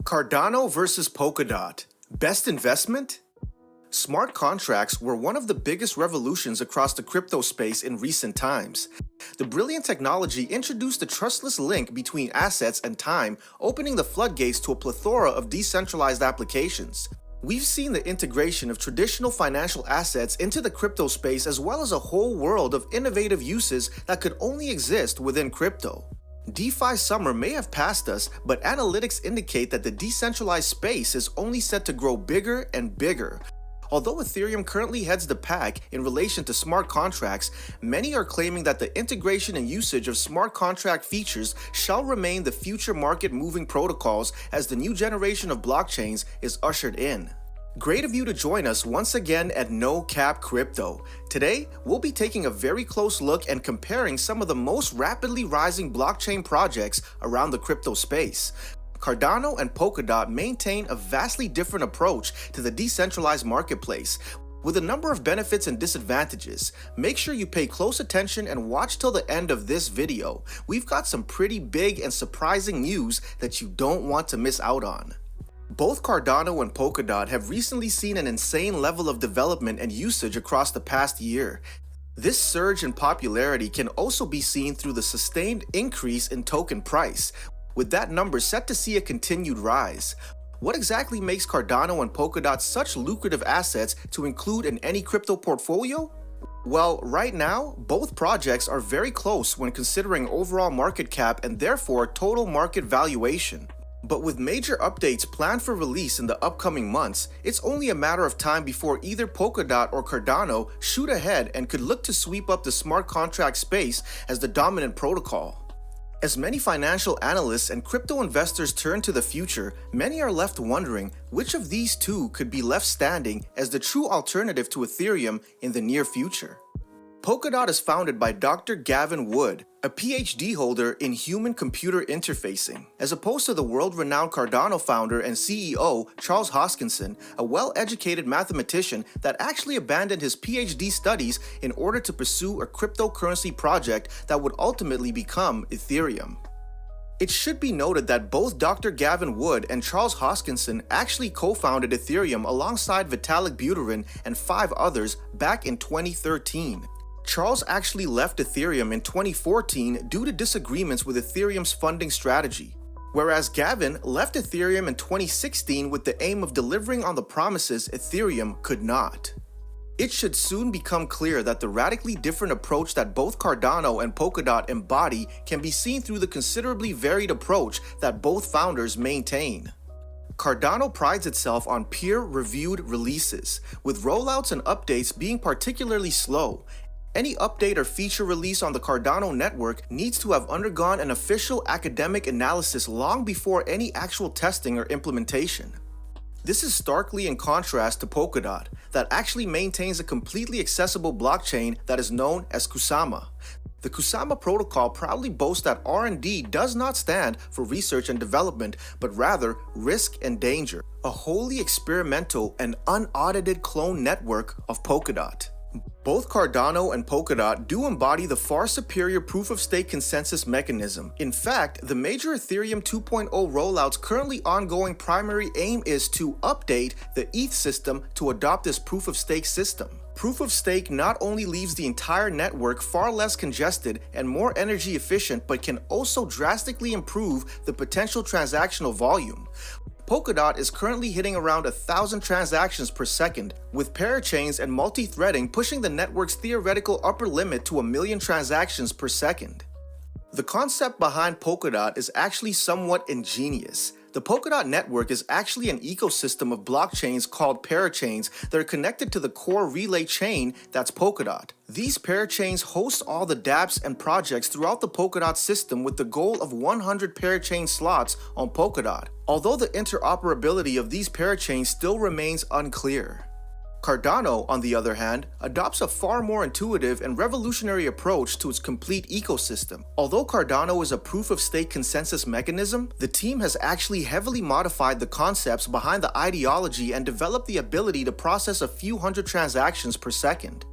Cardano versus Polkadot. Best investment? Smart contracts were one of the biggest revolutions across the crypto space in recent times. The brilliant technology introduced the trustless link between assets and time, opening the floodgates to a plethora of decentralized applications. We've seen the integration of traditional financial assets into the crypto space, as well as a whole world of innovative uses that could only exist within crypto. DeFi Summer may have passed us, but analytics indicate that the decentralized space is only set to grow bigger and bigger. Although Ethereum currently heads the pack in relation to smart contracts, many are claiming that the integration and usage of smart contract features shall remain the future market-moving protocols as the new generation of blockchains is ushered in. Great of you to join us once again at No Cap Crypto. Today, we'll be taking a very close look and comparing some of the most rapidly rising blockchain projects around the crypto space. Cardano and Polkadot maintain a vastly different approach to the decentralized marketplace, with a number of benefits and disadvantages. Make sure you pay close attention and watch till the end of this video. We've got some pretty big and surprising news that you don't want to miss out on. Both Cardano and Polkadot have recently seen an insane level of development and usage across the past year. This surge in popularity can also be seen through the sustained increase in token price, with that number set to see a continued rise. What exactly makes Cardano and Polkadot such lucrative assets to include in any crypto portfolio? Well, right now, both projects are very close when considering overall market cap and therefore total market valuation. But with major updates planned for release in the upcoming months, it's only a matter of time before either Polkadot or Cardano shoot ahead and could look to sweep up the smart contract space as the dominant protocol. As many financial analysts and crypto investors turn to the future, many are left wondering which of these two could be left standing as the true alternative to Ethereum in the near future. Polkadot is founded by Dr. Gavin Wood, a PhD holder in human-computer interfacing, as opposed to the world-renowned Cardano founder and CEO Charles Hoskinson, a well-educated mathematician that actually abandoned his PhD studies in order to pursue a cryptocurrency project that would ultimately become Ethereum. It should be noted that both Dr. Gavin Wood and Charles Hoskinson actually co-founded Ethereum alongside Vitalik Buterin and 5 others back in 2013. Charles actually left Ethereum in 2014 due to disagreements with Ethereum's funding strategy, whereas Gavin left Ethereum in 2016 with the aim of delivering on the promises Ethereum could not. It should soon become clear that the radically different approach that both Cardano and Polkadot embody can be seen through the considerably varied approach that both founders maintain. Cardano prides itself on peer-reviewed releases, with rollouts and updates being particularly slow. Any update or feature release on the Cardano network needs to have undergone an official academic analysis long before any actual testing or implementation. This is starkly in contrast to Polkadot, that actually maintains a completely accessible blockchain that is known as Kusama. The Kusama protocol proudly boasts that R&D does not stand for research and development, but rather risk and danger, a wholly experimental and unaudited clone network of Polkadot. Both Cardano and Polkadot do embody the far superior proof-of-stake consensus mechanism. In fact, the major Ethereum 2.0 rollout's currently ongoing primary aim is to update the ETH system to adopt this proof-of-stake system. Proof-of-stake not only leaves the entire network far less congested and more energy efficient, but can also drastically improve the potential transactional volume. Polkadot is currently hitting around 1,000 transactions per second, with parachains and multi-threading pushing the network's theoretical upper limit to 1 million transactions per second. The concept behind Polkadot is actually somewhat ingenious. The Polkadot network is actually an ecosystem of blockchains called parachains that are connected to the core relay chain that's Polkadot. These parachains host all the dApps and projects throughout the Polkadot system with the goal of 100 parachain slots on Polkadot, although the interoperability of these parachains still remains unclear. Cardano, on the other hand, adopts a far more intuitive and revolutionary approach to its complete ecosystem. Although Cardano is a proof-of-stake consensus mechanism, the team has actually heavily modified the concepts behind the ideology and developed the ability to process a few hundred transactions per second.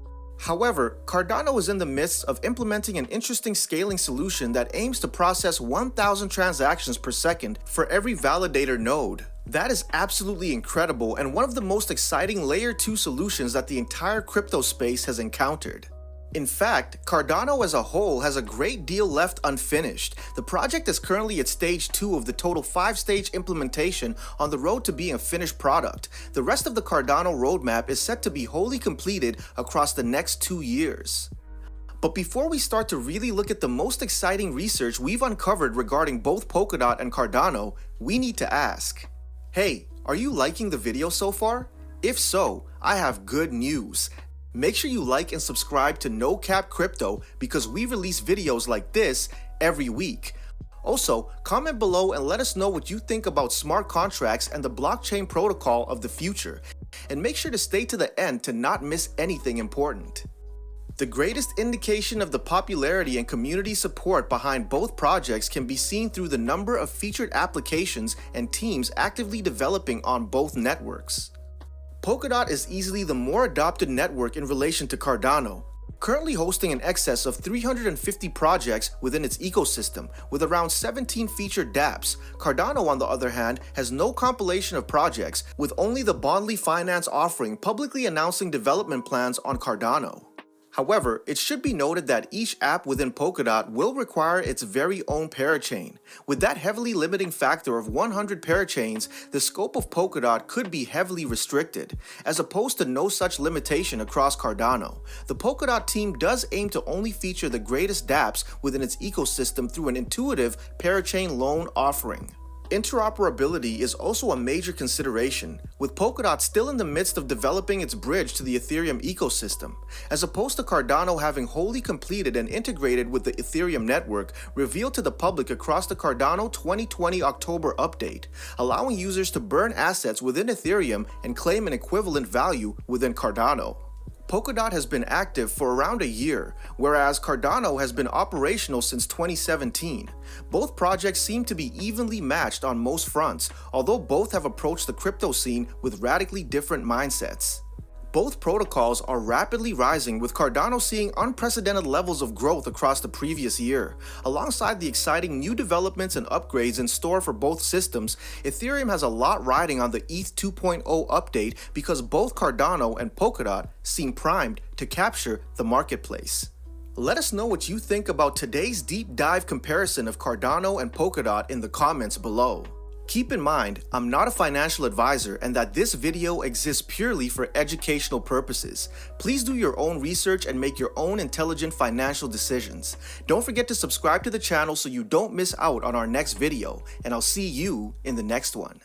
However, Cardano is in the midst of implementing an interesting scaling solution that aims to process 1,000 transactions per second for every validator node. That is absolutely incredible and one of the most exciting Layer 2 solutions that the entire crypto space has encountered. In fact, Cardano as a whole has a great deal left unfinished. The project is currently at stage 2 of the total 5-stage implementation on the road to being a finished product. The rest of the Cardano roadmap is set to be wholly completed across the next 2 years. But before we start to really look at the most exciting research we've uncovered regarding both Polkadot and Cardano, we need to ask, hey, are you liking the video so far? If so, I have good news. Make sure you like and subscribe to No Cap Crypto because we release videos like this every week. Also, comment below and let us know what you think about smart contracts and the blockchain protocol of the future. And make sure to stay to the end to not miss anything important. The greatest indication of the popularity and community support behind both projects can be seen through the number of featured applications and teams actively developing on both networks. Polkadot is easily the more adopted network in relation to Cardano, currently hosting in excess of 350 projects within its ecosystem, with around 17 featured dApps. Cardano, on the other hand, has no compilation of projects, with only the Bondly Finance offering publicly announcing development plans on Cardano. However, it should be noted that each app within Polkadot will require its very own parachain. With that heavily limiting factor of 100 parachains, the scope of Polkadot could be heavily restricted, as opposed to no such limitation across Cardano. The Polkadot team does aim to only feature the greatest dApps within its ecosystem through an intuitive parachain loan offering. Interoperability is also a major consideration, with Polkadot still in the midst of developing its bridge to the Ethereum ecosystem, as opposed to Cardano having wholly completed and integrated with the Ethereum network revealed to the public across the Cardano 2020 October update, allowing users to burn assets within Ethereum and claim an equivalent value within Cardano. Polkadot has been active for around a year, whereas Cardano has been operational since 2017. Both projects seem to be evenly matched on most fronts, although both have approached the crypto scene with radically different mindsets. Both protocols are rapidly rising, with Cardano seeing unprecedented levels of growth across the previous year. Alongside the exciting new developments and upgrades in store for both systems, Ethereum has a lot riding on the ETH 2.0 update because both Cardano and Polkadot seem primed to capture the marketplace. Let us know what you think about today's deep dive comparison of Cardano and Polkadot in the comments below. Keep in mind, I'm not a financial advisor and that this video exists purely for educational purposes. Please do your own research and make your own intelligent financial decisions. Don't forget to subscribe to the channel so you don't miss out on our next video, and I'll see you in the next one.